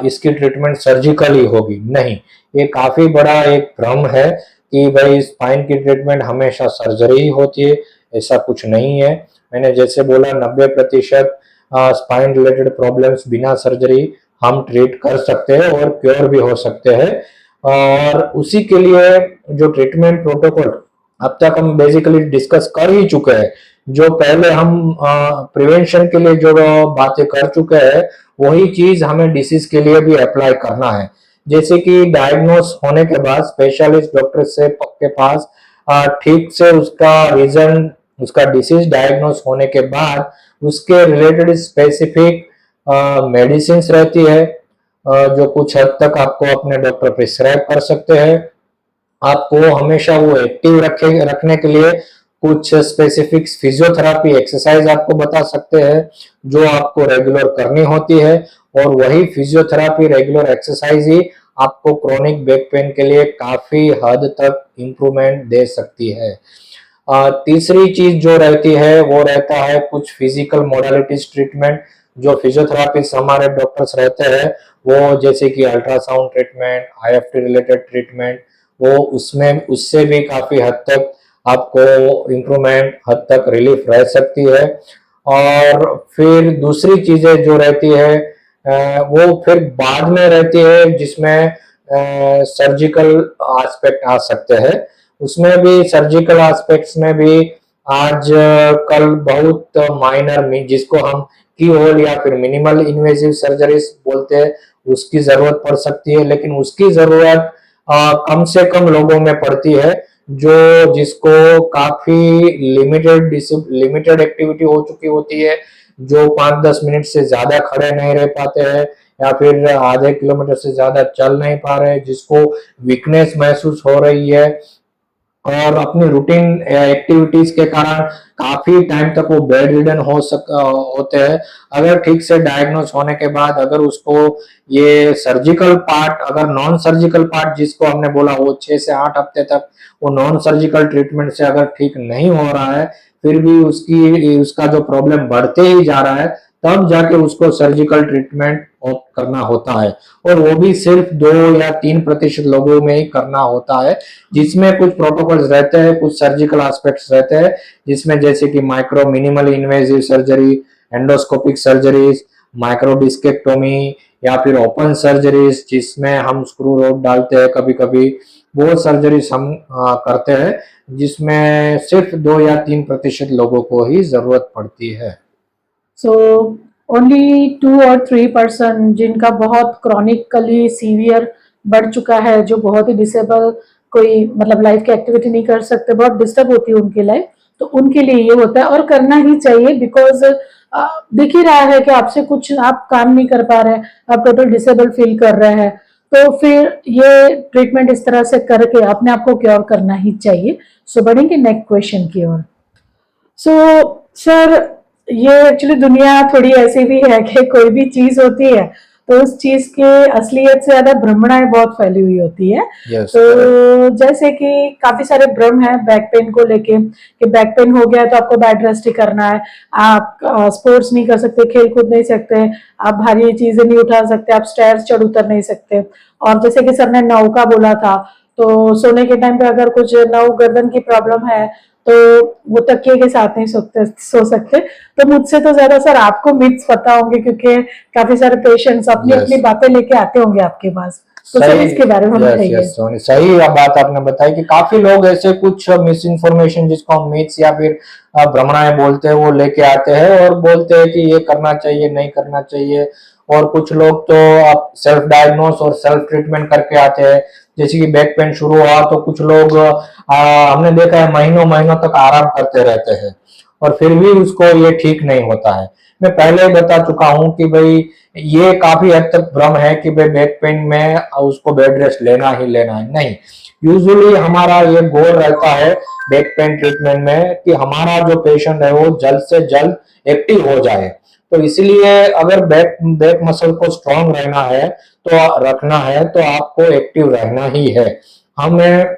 इसकी ट्रीटमेंट सर्जिकली होगी। नहीं, ये काफी बड़ा एक भ्रम है कि भाई स्पाइन की ट्रीटमेंट हमेशा सर्जरी ही होती है, ऐसा कुछ नहीं है। मैंने जैसे बोला 90% स्पाइन रिलेटेड प्रॉब्लम्स बिना सर्जरी हम ट्रीट कर सकते हैं और क्योर भी हो सकते हैं। और उसी के लिए जो ट्रीटमेंट प्रोटोकॉल अब तक हम बेसिकली डिस्कस कर ही चुके हैं, जो पहले हम प्रिवेंशन के लिए जो बातें कर चुके हैं वही चीज हमें डिसीज के लिए भी अप्लाई करना है। जैसे कि डायग्नोस होने के बाद स्पेशलिस्ट डॉक्टर से के पास ठीक से उसका रीजन, उसका डिसीज डायग्नोस होने के बाद उसके रिलेटेड स्पेसिफिक मेडिसिन रहती है जो कुछ हद तक आपको अपने डॉक्टर प्रिस्क्राइब कर सकते हैं। आपको हमेशा वो एक्टिव रखने के लिए कुछ स्पेसिफिक फिजियोथेरापी एक्सरसाइज आपको बता सकते हैं जो आपको रेगुलर करनी होती है, और वही फिजियोथेरापी रेगुलर एक्सरसाइज ही आपको क्रोनिक बैक पेन के लिए काफी हद तक इम्प्रूवमेंट दे सकती है। तीसरी चीज जो रहती है वो रहता है कुछ फिजिकल मोडालिटीज ट्रीटमेंट। जो फिजियोथेरापिस्ट हमारे डॉक्टर्स रहते हैं वो जैसे कि ultrasound treatment, IFT related treatment, वो उसमें उससे भी काफी हद तक आपको इम्प्रूवमेंट, हद तक रिलीफ रह सकती है। और फिर दूसरी चीजें जो रहती है वो फिर बाद में रहती है जिसमें सर्जिकल एस्पेक्ट आ सकते हैं। उसमें भी सर्जिकल एस्पेक्ट्स में भी आज कल बहुत माइनर में जिसको हम की होल या फिर मिनिमल इन्वेजिव सर्जरीज बोलते हैं उसकी जरूरत पड़ सकती है, लेकिन उसकी जरूरत कम से कम लोगों में पड़ती है जो जिसको काफी लिमिटेड एक्टिविटी हो चुकी होती है, जो 5-10 मिनट से ज्यादा खड़े नहीं रह पाते हैं या फिर आधे किलोमीटर से ज्यादा चल नहीं पा रहे, जिसको वीकनेस महसूस हो रही है और अपनी रूटीन एक्टिविटीज के कारण काफी टाइम तक वो बेड रिडन होते हैं। अगर ठीक से डायग्नोस होने के बाद अगर उसको ये सर्जिकल पार्ट, अगर नॉन सर्जिकल पार्ट जिसको हमने बोला वो 6 से 8 हफ्ते तक वो नॉन सर्जिकल ट्रीटमेंट से अगर ठीक नहीं हो रहा है, फिर भी उसका जो प्रॉब्लम बढ़ते ही जा रहा है, तब जाके उसको सर्जिकल ट्रीटमेंट करना होता है। और वो भी सिर्फ 2 या 3% लोगों में ही करना होता है, जिसमें कुछ प्रोटोकॉल्स रहते हैं, कुछ सर्जिकल एस्पेक्ट्स रहते हैं, जिसमें जैसे कि micro minimal invasive surgery, endoscopic surgeries, microdiscectomy या फिर ओपन सर्जरीज जिसमें हम स्क्रू रोड डालते हैं कभी कभी, वो सर्जरीज हम करते हैं जिसमें सिर्फ 2 या 3% लोगों को ही जरूरत पड़ती है। सो ओनली 2 और 3% जिनका बहुत क्रॉनिकली सीवियर बढ़ चुका है, जो बहुत ही डिसेबल, कोई मतलब लाइफ की एक्टिविटी नहीं कर सकते, बहुत डिस्टर्ब होती है उनकी लाइफ, तो उनके लिए ये होता है और करना ही चाहिए। बिकॉज दिख ही रहा है कि आपसे कुछ आप काम नहीं कर पा रहे, आप टोटल डिसेबल फील कर रहे हैं, तो फिर ये ट्रीटमेंट इस तरह से करके अपने आप को क्योर करना ही चाहिए। सो बढ़ेंगे नेक्स्ट क्वेश्चन की ओर। सो सर, ये एक्चुअली दुनिया थोड़ी ऐसी भी है कि कोई भी चीज होती है तो उस चीज के असलियत से ज्यादा भ्रमणाएं बहुत फैली हुई होती है। Yes, तो जैसे कि काफी सारे भ्रम है बैक पेन को लेके कि बैक पेन हो गया तो आपको बेड रेस्ट ही करना है, आप स्पोर्ट्स नहीं कर सकते, खेल कूद नहीं सकते, आप भारी चीजें नहीं उठा सकते, आप स्टेयर्स चढ़ उतर नहीं सकते। और जैसे कि सर ने नौ का बोला था, तो सोने के टाइम पे अगर कुछ नौ गर्दन की प्रॉब्लम है तो वो तकिए के साथ नहीं सो सकते। तो मुझसे तो ज्यादा सर आपको मिथ्स पता होंगे, क्योंकि काफी सारे पेशेंट्स अपनी Yes. अपनी बातें लेके आते होंगे आपके पास, तो सर इसके बारे में बताइए। सोनी, सही बात आपने बताई कि काफी लोग ऐसे कुछ मिस इन्फॉर्मेशन जिसको हम मिथ्स या फिर भ्रमणाएं बोलते हैं वो लेके आते हैं और बोलते हैं कि ये करना चाहिए, नहीं करना चाहिए। और कुछ लोग तो आप सेल्फ डायग्नोस और सेल्फ ट्रीटमेंट करके आते हैं। जैसे कि बैक पेन शुरू हुआ तो कुछ लोग हमने देखा है महीनों महीनों तक आराम करते रहते हैं और फिर भी उसको ये ठीक नहीं होता है। मैं पहले ही बता चुका हूं कि भाई ये काफी हद तक भ्रम है कि भाई बैक पेन में उसको बेड रेस्ट लेना ही लेना है, नहीं। यूजुअली हमारा ये गोल रहता है बैक पेन ट्रीटमेंट में कि हमारा जो पेशेंट है वो जल्द से जल्द एक्टिव हो जाए। तो इसलिए अगर बैक बैक मसल को स्ट्रांग रहना है तो रखना है तो आपको एक्टिव रहना ही है। हमें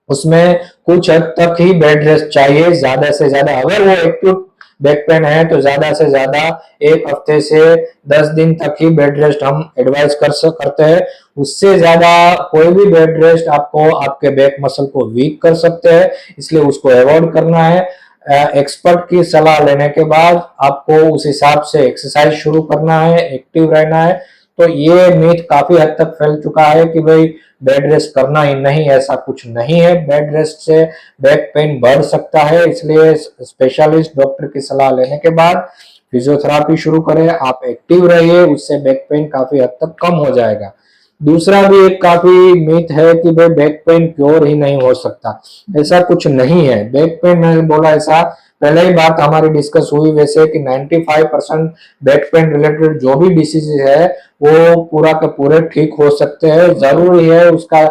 उसमें कुछ हद तक ही बेड रेस्ट चाहिए, ज्यादा से ज्यादा अगर वो एक्टिव बैक पेन है तो ज्यादा से ज्यादा 1 हफ्ते से 10 दिन तक ही बेड रेस्ट हम एडवाइस करते हैं। उससे ज्यादा कोई भी बेड रेस्ट आपको आपके बैक मसल को वीक कर सकते हैं, इसलिए उसको अवॉइड करना है। एक्सपर्ट की सलाह लेने के बाद आपको उस हिसाब से एक्सरसाइज शुरू करना है, एक्टिव रहना है। तो ये मीथ काफी हद तक फैल चुका है कि भाई बेड रेस्ट करना ही नहीं, ऐसा कुछ नहीं है। बेड रेस्ट से बैक पेन बढ़ सकता है, इसलिए स्पेशलिस्ट डॉक्टर की सलाह लेने के बाद फिजियोथेरापी शुरू करें, आप एक्टिव रहिए, उससे बैक पेन काफी हद तक कम हो जाएगा। दूसरा भी एक काफी मिथ है कि भाई बैक पेन क्योर ही नहीं हो सकता, ऐसा कुछ नहीं है। बैक पेन मैंने बोला ऐसा पहले ही बात हमारी डिस्कस हुई वैसे कि 95% बैक पेन रिलेटेड जो भी डिसीज है वो पूरा के पूरे ठीक हो सकते हैं। जरूरी है उसका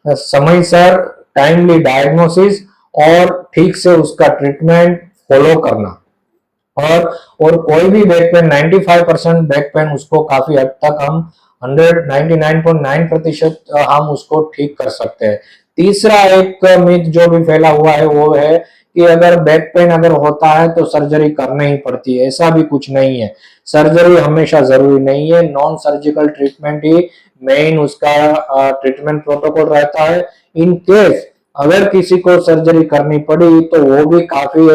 समय सर टाइमली डायग्नोसिस और ठीक से उसका ट्रीटमेंट फॉलो करना। और कोई भी बैक पेन 95% बैक पेन उसको काफी हद तक हम 99.9% हम उसको ठीक कर सकते हैं। तीसरा एक मिथ जो भी फैला हुआ है वो है कि अगर बैक पेन अगर होता है तो सर्जरी करनी ही पड़ती है। ऐसा भी कुछ नहीं है, सर्जरी हमेशा जरूरी नहीं है। नॉन सर्जिकल ट्रीटमेंट ही मेन उसका ट्रीटमेंट प्रोटोकॉल रहता है। इन केस अगर किसी को सर्जरी करनी पड़ी तो वो भी काफी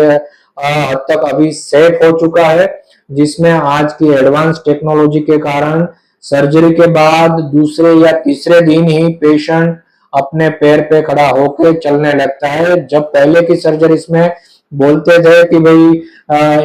हद तक अभी सेफ हो चुका है, जिसमें आज की एडवांस टेक्नोलॉजी के कारण सर्जरी के बाद दूसरे या तीसरे दिन ही पेशेंट अपने पैर पे खड़ा होकर चलने लगता है। जब पहले की सर्जरीज में बोलते थे कि भाई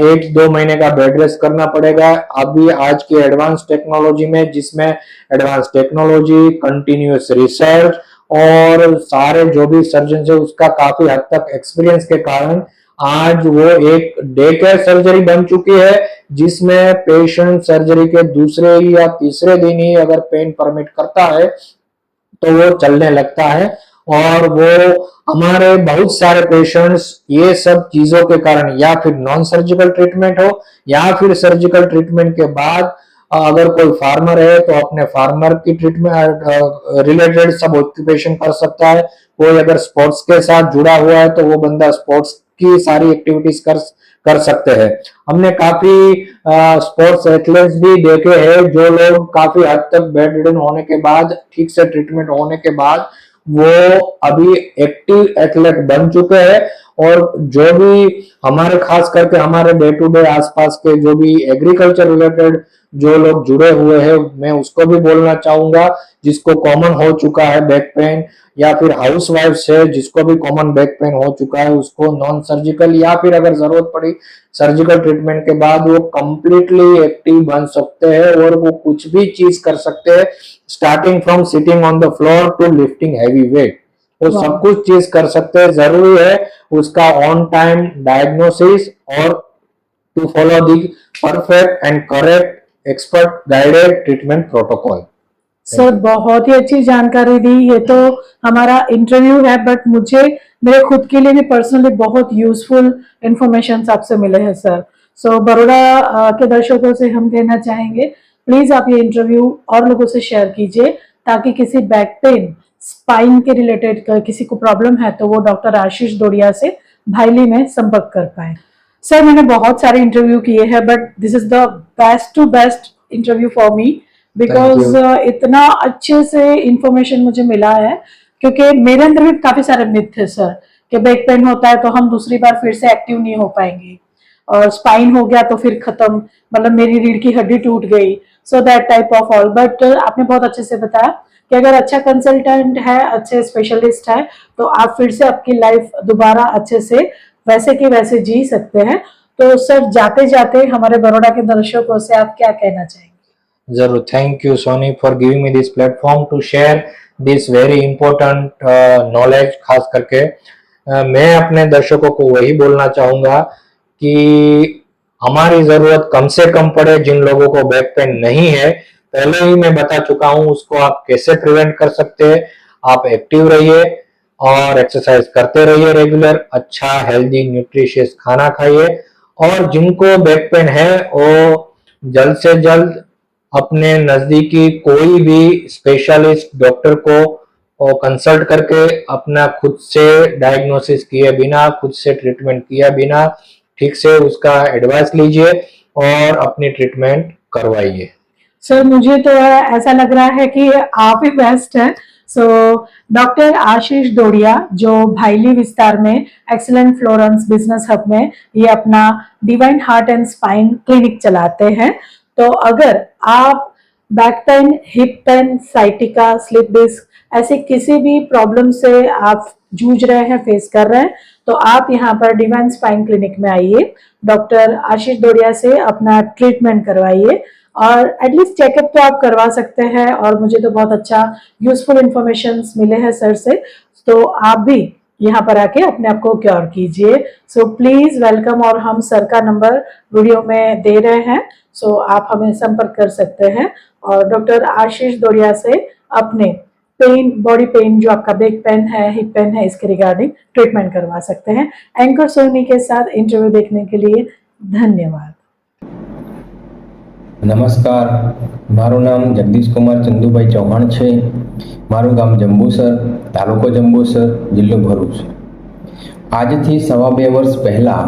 1-2 महीने का बेड रेस्ट करना पड़ेगा, अभी आज की एडवांस टेक्नोलॉजी में, जिसमें एडवांस टेक्नोलॉजी, कंटिन्यूअस रिसर्च और सारे जो भी सर्जन है उसका काफी हद तक एक्सपीरियंस के कारण आज वो एक डे केयर सर्जरी बन चुकी है, जिसमें पेशेंट सर्जरी के दूसरे या तीसरे दिन ही अगर पेन परमिट करता है तो वो चलने लगता है। और वो हमारे बहुत सारे पेशेंट्स ये सब चीजों के कारण, या फिर नॉन सर्जिकल ट्रीटमेंट हो या फिर सर्जिकल ट्रीटमेंट के बाद अगर कोई फार्मर है तो अपने फार्मर की ट्रीटमेंट रिलेटेड सब ऑक्यूपेशन कर सकता है। कोई अगर स्पोर्ट्स के साथ जुड़ा हुआ है तो वो बंदा स्पोर्ट्स की सारी एक्टिविटीज कर सकते हैं। हमने काफी स्पोर्ट्स एथलीट्स भी देखे हैं जो लोग काफी हद तक बेड रिडन होने के बाद, ठीक से ट्रीटमेंट होने के बाद वो अभी एक्टिव एथलेट बन चुके हैं। और जो भी हमारे खास करके हमारे डे टू डे आसपास के जो भी एग्रीकल्चर रिलेटेड जो लोग जुड़े हुए हैं, मैं उसको भी बोलना चाहूंगा जिसको कॉमन हो चुका है बैक पेन, या फिर हाउस वाइफ है जिसको भी कॉमन बैक पेन हो चुका है, उसको नॉन सर्जिकल या फिर अगर जरूरत पड़ी सर्जिकल ट्रीटमेंट के बाद वो कंप्लीटली एक्टिव बन सकते हैं और वो कुछ भी चीज कर सकते हैं, starting from sitting on the floor to lifting heavy weight. वो सब कुछ चीज कर सकते हैं। जरूरी है उसका ऑन टाइम डायग्नोसिस और to follow the perfect and correct expert guided treatment protocol. Sir बहुत ही अच्छी जानकारी दी। ये तो हमारा इंटरव्यू है बट मुझे मेरे खुद के लिए भी पर्सनली बहुत यूजफुल इंफॉर्मेशन आपसे मिले हैं सर। सो बड़ौदा के दर्शकों से हम कहना चाहेंगे प्लीज आप ये इंटरव्यू और लोगों से शेयर कीजिए ताकि किसी बैक पेन, स्पाइन के रिलेटेड किसी को प्रॉब्लम है तो वो डॉक्टर आशीष दोड़िया से भाईली में संपर्क कर पाए। सर मैंने बहुत सारे इंटरव्यू किए हैं but this is the best to best interview for me because इतना अच्छे से इंफॉर्मेशन मुझे मिला है, क्योंकि मेरे अंदर भी काफी सारे मिथ थे सर कि बैक पेन होता है तो हम दूसरी बार फिर से एक्टिव नहीं हो पाएंगे, और स्पाइन हो गया तो फिर खत्म, मतलब मेरी रीढ़ की हड्डी टूट गई, so that type of all. But आपने बहुत अच्छे से बताया कि अगर अच्छा कंसल्टेंट है, अच्छे स्पेशलिस्ट है तो आप फिर से आपकी लाइफ दोबारा अच्छे से वैसे की वैसे जी सकते हैं। तो सर जाते जाते हमारे बड़ौदा के दर्शकों से आप क्या कहना चाहेंगे? जरूर, thank you Soni for giving me this platform to share this very important knowledge. खास करके मैं अपने दर्शकों को वही बोलना चाहूंगा कि हमारी जरूरत कम से कम पड़े, जिन लोगों को बैक पेन नहीं है पहले ही मैं बता चुका हूं उसको आप कैसे प्रिवेंट कर सकते हैं। आप एक्टिव रहिए और एक्सरसाइज करते रहिए रेगुलर, अच्छा हेल्दी न्यूट्रिशियस खाना खाइए, और जिनको बैक पेन है वो जल्द से जल्द अपने नजदीकी कोई भी स्पेशलिस्ट डॉक्टर को कंसल्ट करके अपना खुद से डायग्नोसिस किए बिना, खुद से ट्रीटमेंट किए बिना ठीक से उसका एडवाइस लीजिए और अपनी ट्रीटमेंट करवाइए। सर मुझे तो ऐसा लग रहा है कि आप ही बेस्ट हैं। सो डॉक्टर आशीष दोड़िया जो भाईली विस्तार में एक्सीलेंट फ्लोरेंस बिजनेस हब में ये अपना divine heart and spine clinic चलाते हैं। तो अगर आप back pain, hip pain, sciatica, slip disc ऐसे किसी भी प्रॉब्लम से आप जूझ रहे हैं, फेस कर रहे हैं, तो आप यहाँ पर डिवाइन स्पाइन क्लिनिक में आइए, डॉक्टर आशीष दोड़िया से अपना ट्रीटमेंट करवाइए और एटलीस्ट चेकअप तो आप करवा सकते हैं। और मुझे तो बहुत अच्छा यूजफुल इंफॉर्मेशन मिले हैं सर से, तो आप भी यहाँ पर आके अपने आप को क्योर कीजिए। सो प्लीज वेलकम, और हम सर का नंबर वीडियो में दे रहे हैं, सो आप हमें संपर्क कर सकते हैं और डॉक्टर आशीष दोड़िया से अपने पेन, बॉडी पेन, जो आपका बैक पेन है, हिप पेन है, इसके रिगार्डिंग ट्रीटमेंट करवा सकते हैं। एंकर सोनी के साथ इंटरव्यू देखने के लिए धन्यवाद। નમસ્કાર, મારું નામ જગદીશ કુમાર ચંદુભાઈ ચૌહાણ છે. મારું ગામ જંબુસર, તાલુકો જંબુસર, જિલ્લો ભરૂચ. આજથી 2.5 વર્ષ પહેલાં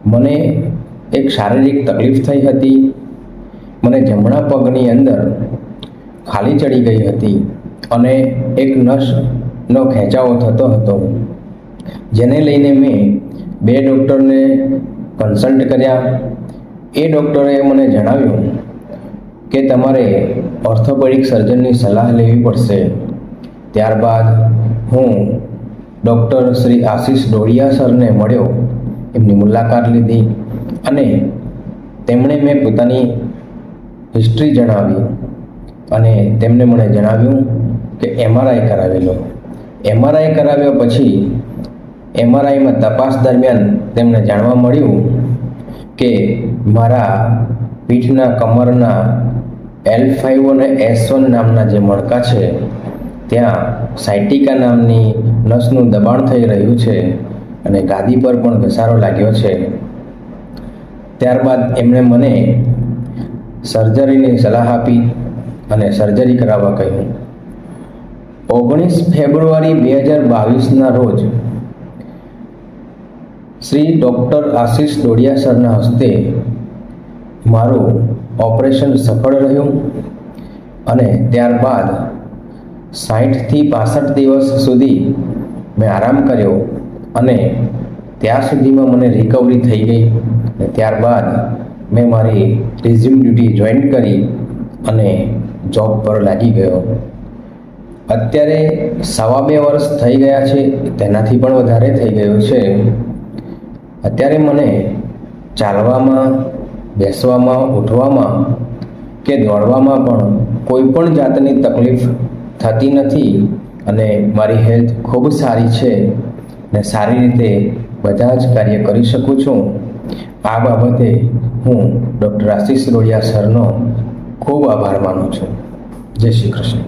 મને એક શારીરિક તકલીફ થઈ હતી. મને જમણા પગની અંદર ખાલી ચડી ગઈ હતી અને એક નસનો ખેંચાવો થતો હતો, જેને લઈને મેં 2 ડૉક્ટરને કન્સલ્ટ કર્યા. એ ડૉક્ટરે મને જણાવ્યું કે તમારે ઓર્થોપેડિક સર્જનની સલાહ લેવી પડશે. ત્યારબાદ હું ડૉક્ટર શ્રી આશીષ ડોડિયા સરને મળ્યો, એમની મુલાકાત લીધી અને તેમણે મેં પોતાની હિસ્ટ્રી જણાવી અને તેમણે મને જણાવ્યું કે MRI કરાવેલો. MRI કરાવ્યા પછી MRIમાં તપાસ દરમિયાન તેમને જાણવા મળ્યું કે મારા પીઠના કમરના L5 અને S1 નામના જે મણકા છે ત્યાં સાયટિકા નામની નસનું દબાણ થઈ રહ્યું છે અને ગાદી પર પણ ઘસારો લાગ્યો છે. ત્યારબાદ એમણે મને સર્જરીની સલાહ આપી અને સર્જરી કરાવવા કહ્યું. 19 ફેબ્રુઆરી 2022ના રોજ શ્રી ડૉક્ટર આશીષ ડોડિયા સરના હસ્તે મારું ઓપરેશન સફળ રહ્યું અને ત્યારબાદ 60થી 65 દિવસ સુધી મેં આરામ કર્યો અને ત્યાં સુધીમાં મને રિકવરી થઈ ગઈ. અને ત્યારબાદ મેં મારી રિઝ્યુમ ડ્યુટી જોઈન કરી અને જોબ પર લાગી ગયો. અત્યારે 2.5 વર્ષ થઈ ગયા છે, તેનાથી પણ વધારે થઈ ગયું છે. અત્યારે મને ચાલવામાં, બેસવામાં, ઉઠવામાં કે દોડવામાં પણ કોઈ પણ જાતની તકલીફ થતી નથી અને મારી હેલ્થ ખૂબ સારી છે અને સારી રીતે બધા જ કાર્ય કરી શકું છું. આ બાબતે હું ડૉક્ટર આશીષ ડોડિયા સરનો ખૂબ આભાર માનું છું. જય શ્રી કૃષ્ણ.